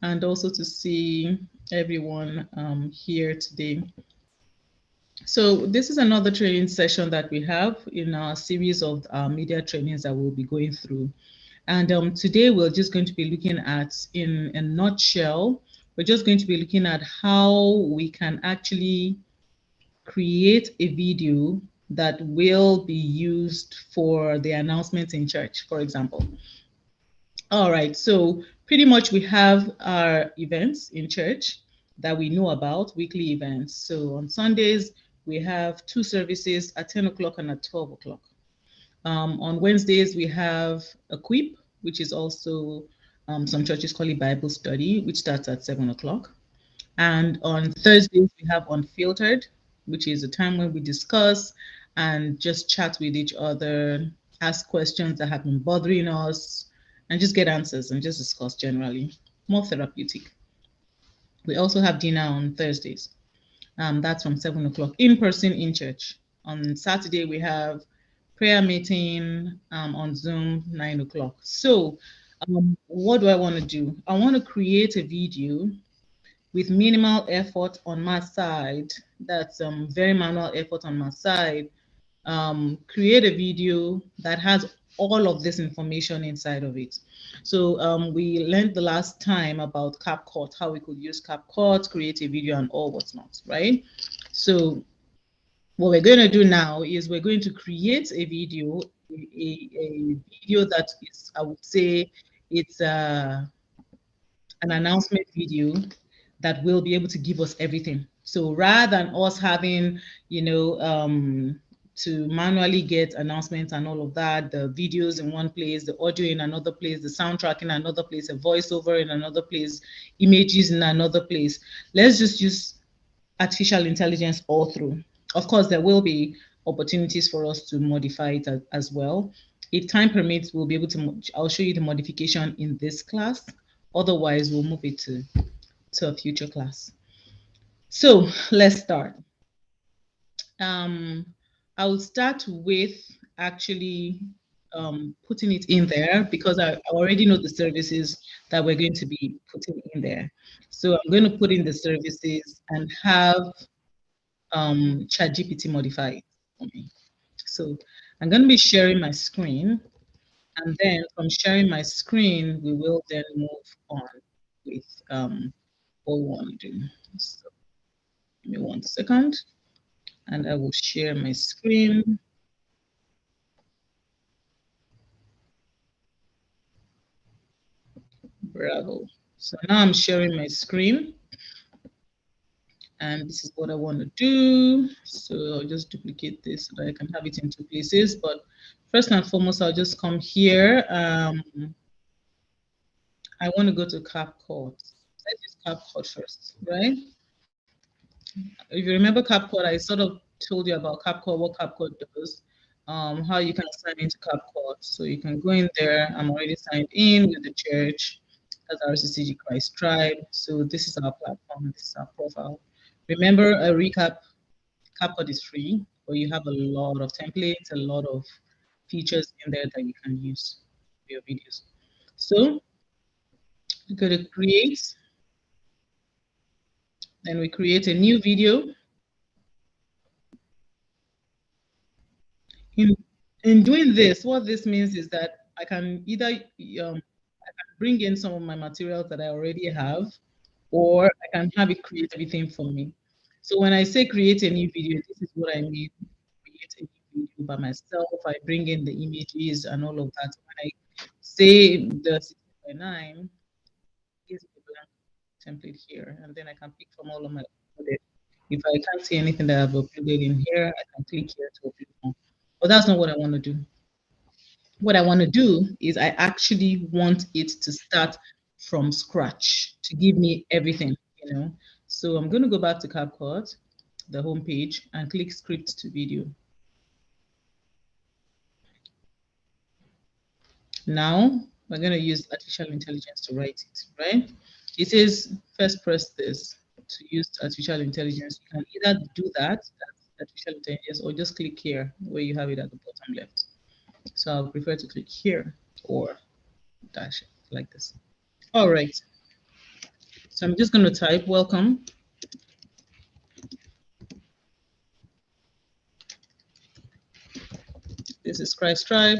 and also to see everyone here today. So this is another training session that we have in our series of media trainings that we'll be going through. And today we're just going to be looking at, in a nutshell, we're just going to be looking at how we can actually create a video that will be used for the announcements in church, for example. All right, so pretty much we have our events in church that we know about, weekly events. So on Sundays, we have two services at 10 o'clock and at 12 o'clock. On Wednesdays, we have Equip, which is also some churches call it Bible study, which starts at 7 o'clock. And on Thursdays, we have Unfiltered, which is a time when we discuss and just chat with each other, ask questions that have been bothering us, and just get answers and just discuss generally. More therapeutic. We also have dinner on Thursdays. That's from 7 o'clock in person in church. On Saturday, we have prayer meeting on Zoom, 9 o'clock. So, what do I want to do? I want to create a video with minimal effort on my side. That's very manual effort on my side. Create a video that has all of this information inside of it. So we learned the last time about CapCut, how we could use CapCut, create a video and all what's not, right? So what we're going to do now is we're going to create a video, a video that is, I would say, it's an announcement video that will be able to give us everything. So rather than us having, to manually get announcements and all of that, the videos in one place, the audio in another place, the soundtrack in another place, a voiceover in another place, images in another place. Let's just use artificial intelligence all through. Of course, there will be opportunities for us to modify it as well. If time permits, we'll be able to, I'll show you the modification in this class. Otherwise, we'll move it to a future class. So let's start. I will start with actually putting it in there because I already know the services that we're going to be putting in there. So I'm going to put in the services and have ChatGPT modify it for me. So I'm going to be sharing my screen, and then from sharing my screen, we will then move on with what we want to do. So give me 1 second, and I will share my screen. Bravo. So now I'm sharing my screen, and this is what I want to do. So I'll just duplicate this so that I can have it in two places. But first and foremost, I'll just come here. I want to go to CapCut. Let's use CapCut first, right? If you remember CapCut, I sort of told you about CapCut, what CapCut does, how you can sign into CapCut. So you can go in there. I'm already signed in with the church as RCCG Christ Tribe. So this is our platform. This is our profile. Remember, a recap, CapCut is free, but you have a lot of templates, a lot of features in there that you can use for your videos. So you go to create, then we create a new video. In in doing this, what this means is that I can either bring in some of my materials that I already have, or I can have it create everything for me. So when I say create a new video, this is what I mean. Create a new video by myself. I bring in the images and all of that. When I say the 16:9, gives me a blank template here, and then I can pick from all of my uploaded. If I can't see anything that I've uploaded in here, I can click here to upload more. But that's not what I want to do. What I want to do is I actually want it to start from scratch to give me everything. So I'm going to go back to CapCut, the home page, and click script to video. Now we're going to use artificial intelligence to write it, right? It says first press this to use artificial intelligence. You can either do that's artificial intelligence, or just click here where you have it at the bottom left. So I'll prefer to click here or dash it like this. All right. So I'm just going to type welcome. This is Christ Tribe.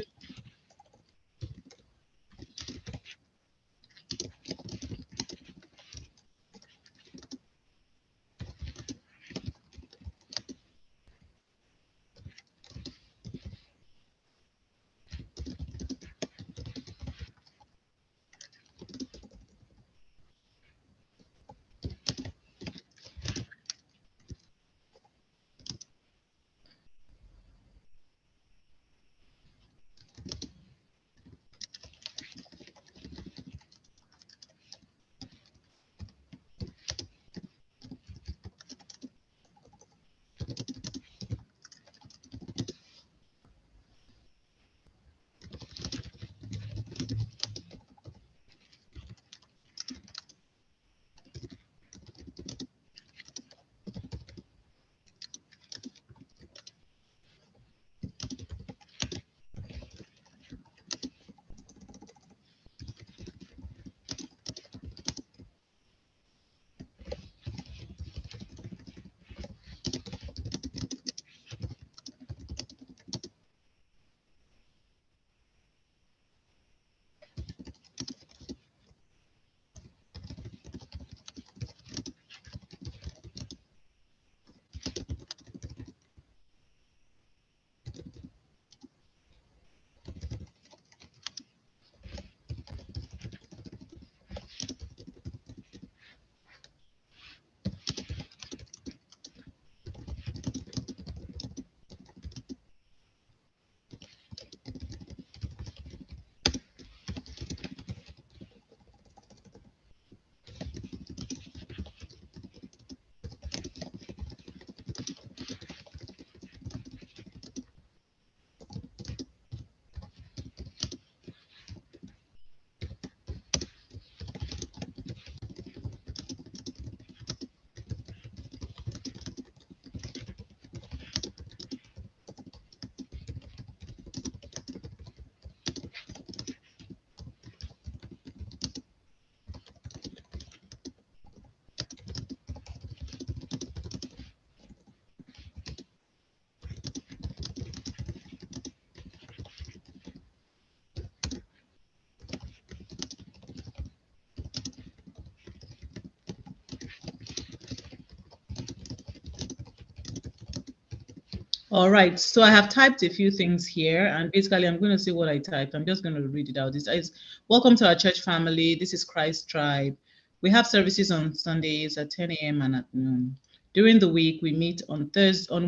All right, so I have typed a few things here, and basically I'm going to say what I typed. I'm just going to read it out. This is welcome to our church family. This is Christ Tribe. We have services on Sundays at 10 a.m. and at noon. During the week, we meet on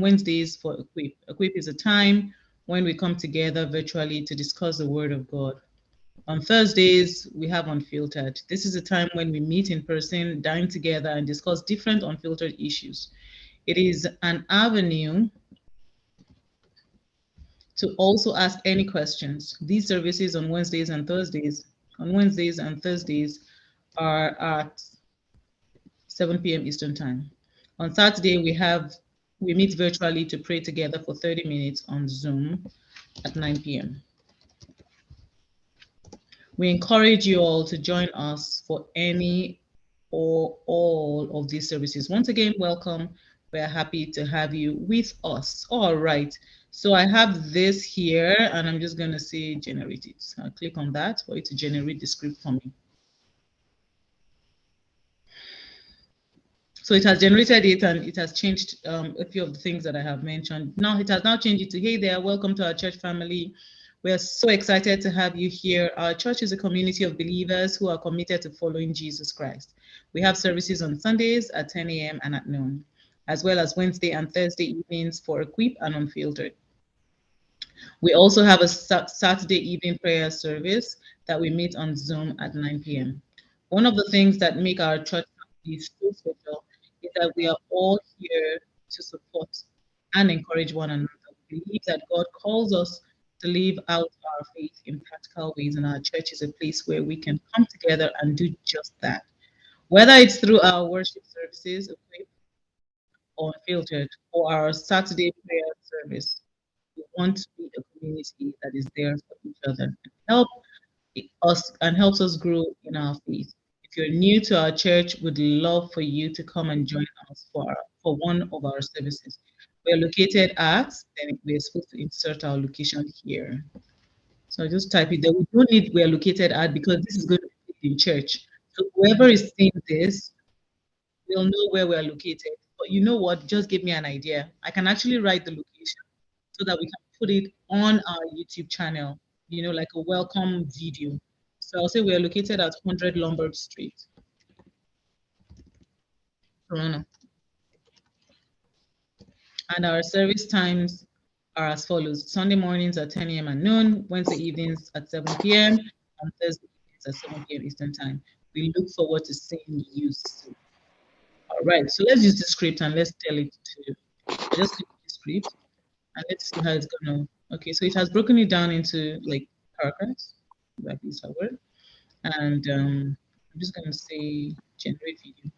Wednesdays for Equip. Equip is a time when we come together virtually to discuss the Word of God. On Thursdays, we have Unfiltered. This is a time when we meet in person, dine together, and discuss different unfiltered issues. It is an avenue to also ask any questions. These services on Wednesdays and Thursdays are at 7 p.m. Eastern Time. On Saturday, we meet virtually to pray together for 30 minutes on Zoom at 9 p.m. We encourage you all to join us for any or all of these services. Once again, welcome. We're happy to have you with us. All right. So I have this here, and I'm just going to say generate it. I'll click on that for it to generate the script for me. So it has generated it, and it has changed a few of the things that I have mentioned. Now it has now changed it to, hey there, welcome to our church family. We are so excited to have you here. Our church is a community of believers who are committed to following Jesus Christ. We have services on Sundays at 10 a.m. and at noon, as well as Wednesday and Thursday evenings for Equip and Unfiltered. We also have a Saturday evening prayer service that we meet on Zoom at 9 p.m. One of the things that make our church family so special is that we are all here to support and encourage one another. We believe that God calls us to live out our faith in practical ways, and our church is a place where we can come together and do just that. Whether it's through our worship services, or Unfiltered, or our Saturday prayer service, we want to be a community that is there for each other and helps us grow in our faith. If you're new to our church, we'd love for you to come and join us for one of our services. We're located at, then we're supposed to insert our location here. So just type it there. We don't need we're located at because this is going to be in church. So whoever is seeing this will know where we're located. But you know what? Just give me an idea. I can actually write the location so that we can put it on our YouTube channel, you know, like a welcome video. So I'll say we're located at 100 Lombard Street, Toronto. And our service times are as follows. Sunday mornings at 10 a.m. and noon, Wednesday evenings at 7 p.m., and Thursday evenings at 7 p.m. Eastern Time. We look forward to seeing you soon. All right, so let's use the script and let's tell it to, I just click the script and let's see how it's gonna, okay, so it has broken it down into like paragraphs, like this word. And I'm just gonna say generate video.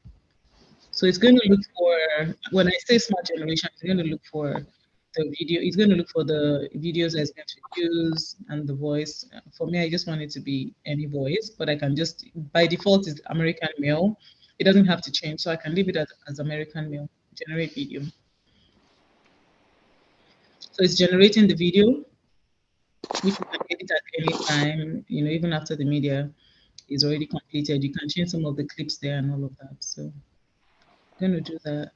So it's going to look for, when I say smart generation, it's going to look for the video, it's going to look for the videos that it's going to use and the voice. For me, I just want it to be any voice, but I can just, by default, it's American male. It doesn't have to change, so I can leave it as American male, generate video. So it's generating the video, which you can edit at any time, you know, even after the media is already completed. You can change some of the clips there and all of that. So I'm going to do that.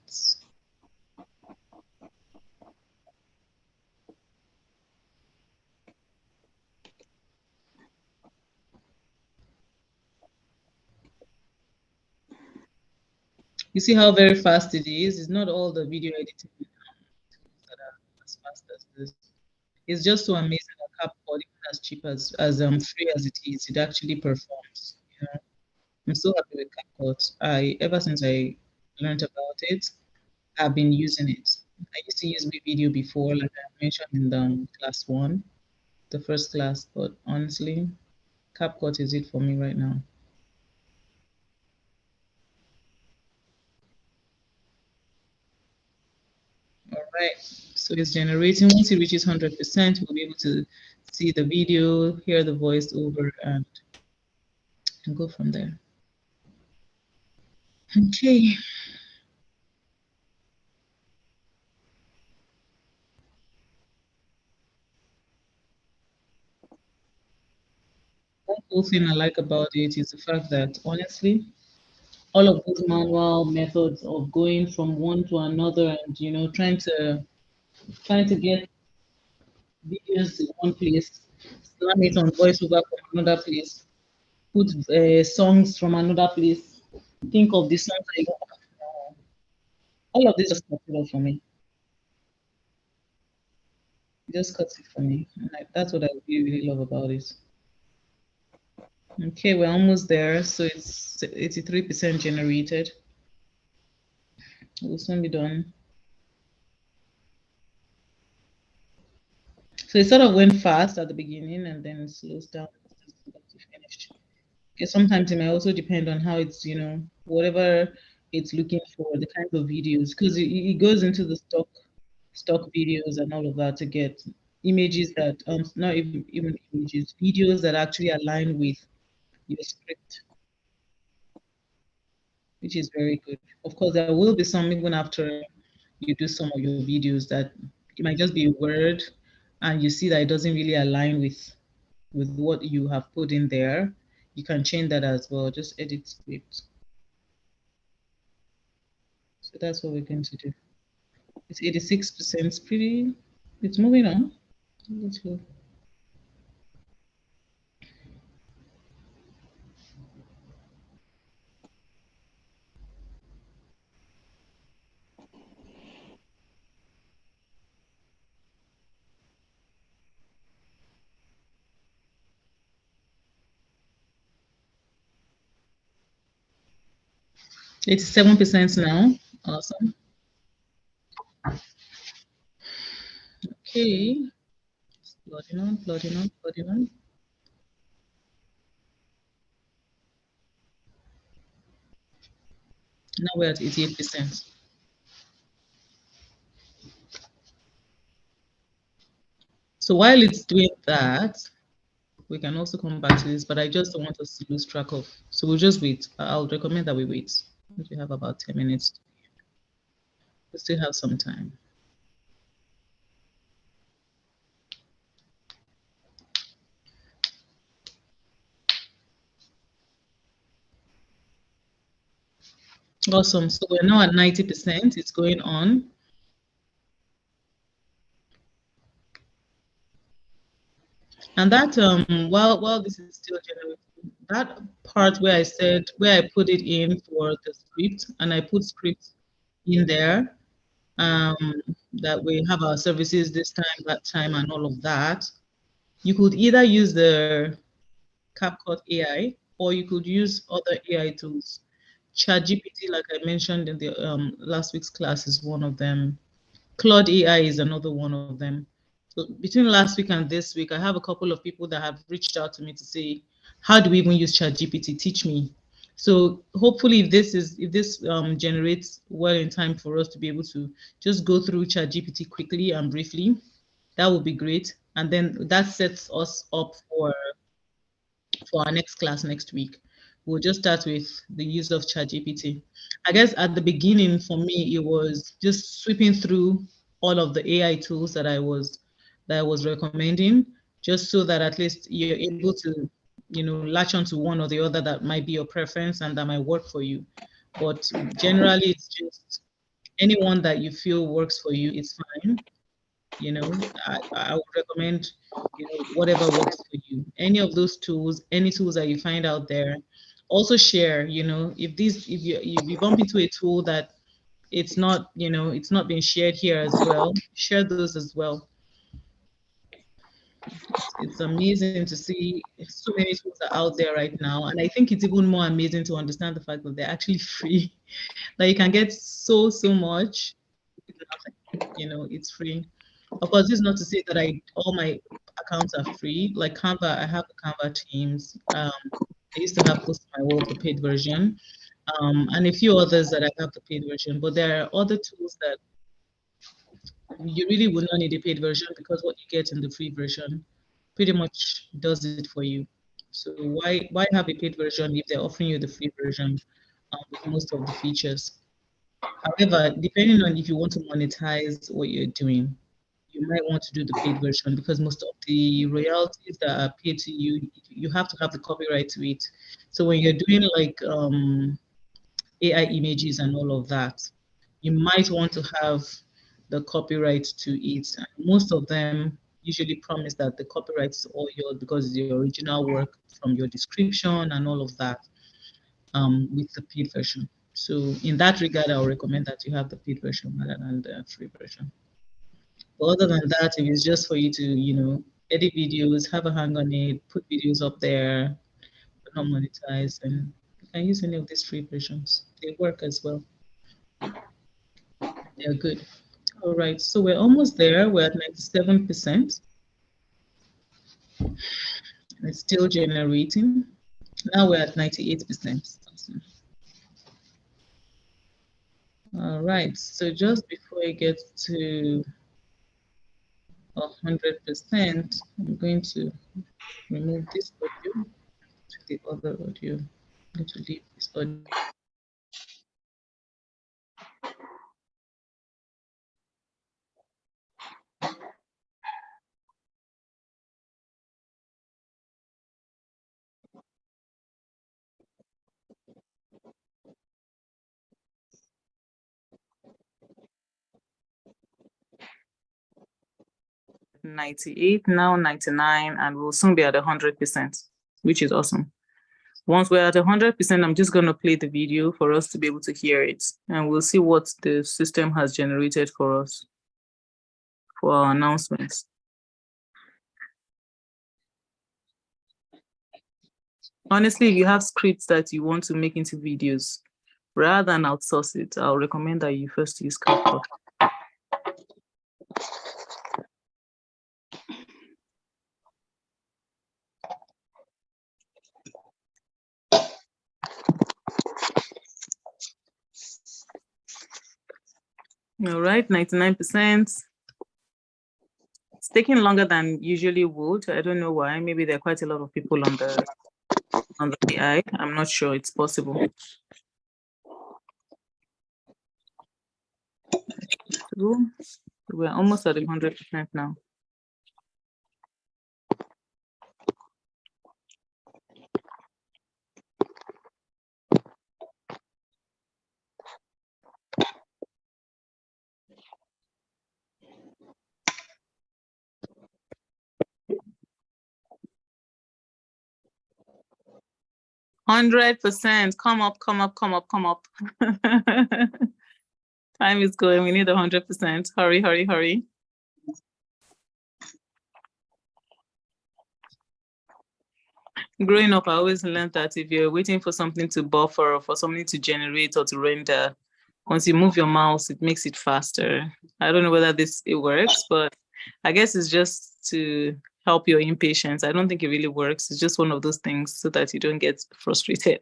You see how very fast it is? It's not all the video editing that are as fast as this. It's just so amazing that CapCut, even as cheap as free as it is, it actually performs. You know, I'm so happy with CapCut. Ever since I learned about it, I've been using it. I used to use video before, like I mentioned in the class one, the first class, but honestly, CapCut is it for me right now. All right, so it's generating. Once it reaches 100%, we'll be able to see the video, hear the voice over, and go from there. Okay. One cool thing I like about it is the fact that honestly, all of those manual methods of going from one to another and you know trying to get videos in one place, slam it on voiceover from another place, put songs from another place, think of the songs that you want. All of this just cuts it off for me. It just cuts it for me. And that's what I really, really love about it. Okay, we're almost there. So it's 83% generated. We'll soon be done. So it sort of went fast at the beginning and then it slows down to finish. Because sometimes it may also depend on how it's, you know, whatever it's looking for, the kinds of videos, because it goes into the stock videos and all of that to get images that not even images, videos that actually align with your script, which is very good. Of course, there will be some even after you do some of your videos that it might just be a word and you see that it doesn't really align with what you have put in there. You can change that as well. Just edit script. So that's what we're going to do. It's 86%. It's moving on. Let's go. It's 7% now. Awesome. Okay. Plodding on, plodding on, plodding on. Now we're at 88%. So while it's doing that, we can also come back to this, but I just don't want us to lose track of. So we'll just wait. I'll recommend that we wait. We have about 10 minutes. We still have some time. Awesome. So we're now at 90%. It's going on. And that while this is still generating, that part where I put it in for the script, and I put script in there, that we have our services this time, that time, and all of that. You could either use the CapCut AI, or you could use other AI tools. ChatGPT, like I mentioned in the last week's class, is one of them. Claude AI is another one of them. So between last week and this week, I have a couple of people that have reached out to me to say, how do we even use ChatGPT? Teach me. So hopefully if this generates well in time for us to be able to just go through ChatGPT quickly and briefly, that would be great. And then that sets us up for our next class next week. We'll just start with the use of ChatGPT. I guess at the beginning for me, it was just sweeping through all of the AI tools that I was recommending, just so that at least you're able to, latch onto one or the other that might be your preference and that might work for you. But generally, it's just anyone that you feel works for you, it's fine. I would recommend, whatever works for you. Any of those tools, any tools that you find out there, also share. If you bump into a tool that it's not, it's not being shared here as well, share those as well. It's amazing to see so many tools are out there right now, and I think it's even more amazing to understand the fact that they're actually free. Like you can get so much with nothing. It's free. Of course, this is not to say that all my accounts are free. Like Canva, I have the Canva teams. I used to have Post My World, the paid version, and a few others that I have the paid version. But there are other tools that you really would not need a paid version, because what you get in the free version pretty much does it for you. So why have a paid version if they're offering you the free version with most of the features? However, depending on if you want to monetize what you're doing, you might want to do the paid version, because most of the royalties that are paid to you, you have to have the copyright to it. So when you're doing like AI images and all of that, you might want to have the copyright to it. And most of them usually promise that the copyright is all yours because it's the original work from your description and all of that, with the paid version. So in that regard, I would recommend that you have the paid version rather than the free version. But other than that, if it's just for you to, edit videos, have a hang on it, put videos up there, but not monetize, and you can use any of these free versions. They work as well. They're good. All right, so we're almost there. We're at 97%. It's still generating. Now we're at 98%. Awesome. All right, so just before I get to 100%, I'm going to remove this audio to the other audio. I'm going to leave this audio. .98, now 99, and we'll soon be at 100%, which is awesome. Once we're at 100%, I'm just going to play the video for us to be able to hear it, and we'll see what the system has generated for us for our announcements. Honestly, if you have scripts that you want to make into videos, rather than outsource it, I'll recommend that you first use CapCut. All right, 99%. It's taking longer than usually would. I don't know why. Maybe there are quite a lot of people on the AI. I'm not sure it's possible. We're almost at 100% now. %. Come up. Time is going. We need 100%. Hurry. Growing up, I always learned that if you're waiting for something to buffer or for something to generate or to render, once you move your mouse, it makes it faster. I don't know whether it works, but I guess it's just to help your impatience. I don't think it really works. It's just one of those things so that you don't get frustrated.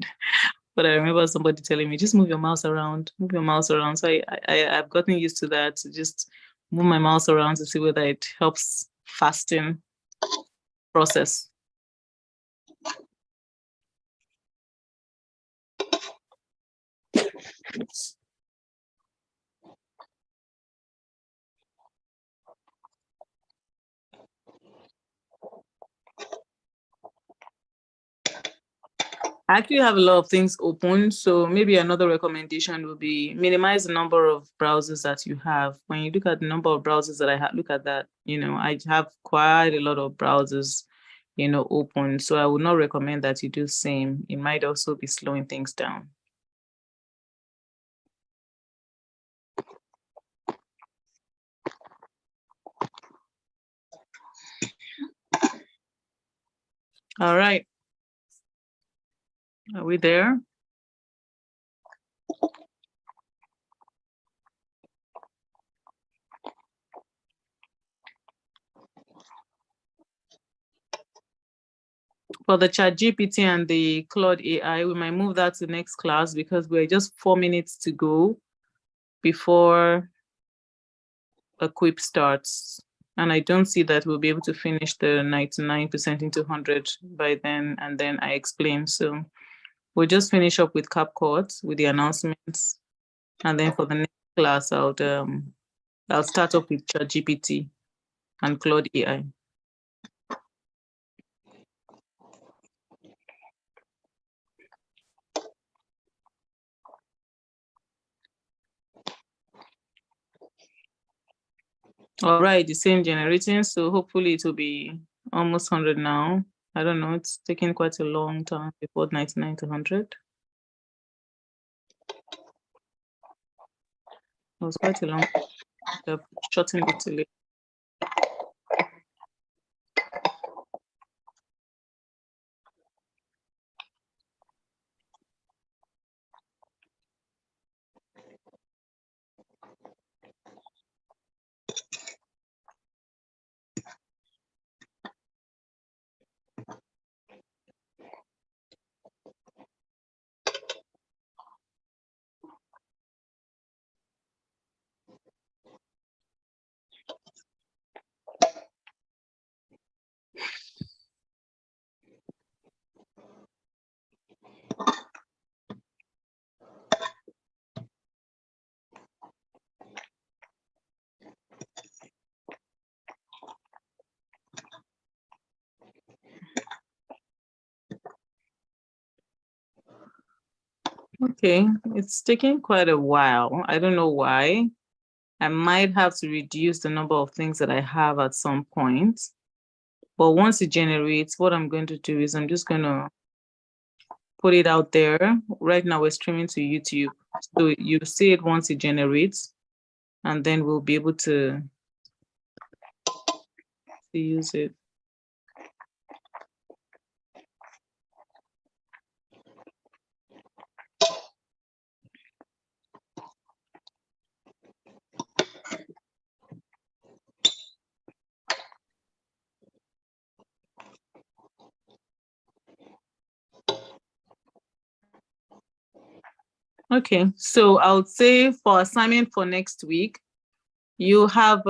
But I remember somebody telling me, just move your mouse around. So I've gotten used to that, to just move my mouse around to see whether it helps fasten process. I actually have a lot of things open, so maybe another recommendation would be minimize the number of browsers that you have. When you look at the number of browsers that I have, look at that, I have quite a lot of browsers, open. So I would not recommend that you do same. It might also be slowing things down. All right. Are we there? For the ChatGPT and the Claude AI, we might move that to next class because we're just 4 minutes to go before a quiz starts. And I don't see that we'll be able to finish the 99% into 100 by then, and then I explain. So we'll just finish up with CapCut, with the announcements. And then for the next class, I'll start up with ChatGPT and Claude AI. All right, the same generating. So hopefully it will be almost 100 now. I don't know, it's taking quite a long time before 99 to 100. It was quite a long time. Shortened it to late. Okay, it's taking quite a while. I don't know why. I might have to reduce the number of things that I have at some point. But once it generates, what I'm going to do is I'm just going to put it out there. Right now we're streaming to YouTube. So you see it once it generates, and then we'll be able to use it. Okay, so I would say for assignment for next week, you have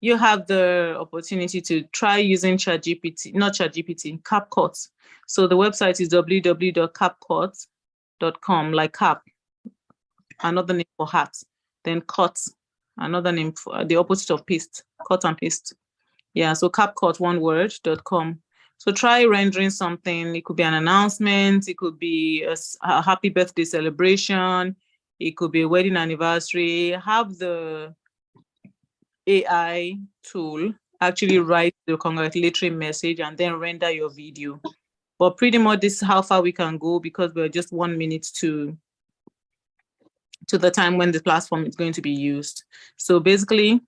you have the opportunity to try using ChatGPT, not ChatGPT, CapCut. So the website is www.capcut.com, like cap, another name for hat, then cut, another name for the opposite of paste, cut and paste. Yeah, so CapCut, one word.com. So try rendering something. It could be an announcement. It could be a happy birthday celebration. It could be a wedding anniversary. Have the AI tool actually write the congratulatory message and then render your video. But pretty much this is how far we can go because we're just 1 minute to the time when the platform is going to be used. So basically,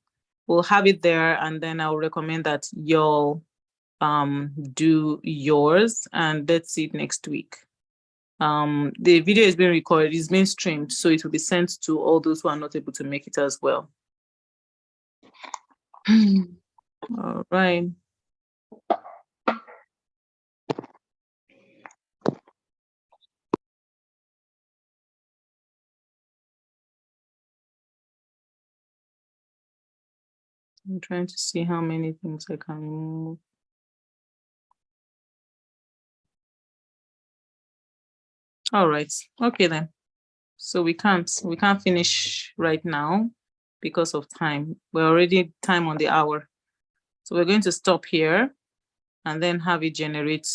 we'll have it there, and then I'll recommend that you'll do yours, and let's see it next week. The video is being recorded, it's being streamed, so it will be sent to all those who are not able to make it as well. All right. I'm trying to see how many things I can remove. All right. Okay then. So we can't finish right now because of time. We're already time on the hour. So we're going to stop here and then have it generate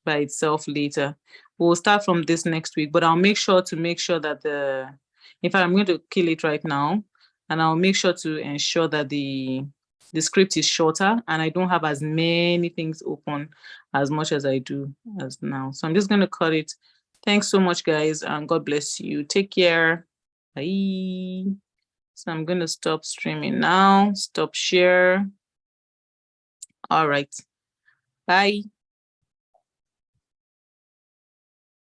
by itself later. We'll start from this next week, but I'll make sure that in fact, I'm going to kill it right now, and I'll make sure to ensure that the script is shorter and I don't have as many things open as much as I do as now. So I'm just going to cut it. Thanks so much, guys, and God bless you. Take care. Bye. So I'm going to stop streaming now. Stop share. All right. Bye.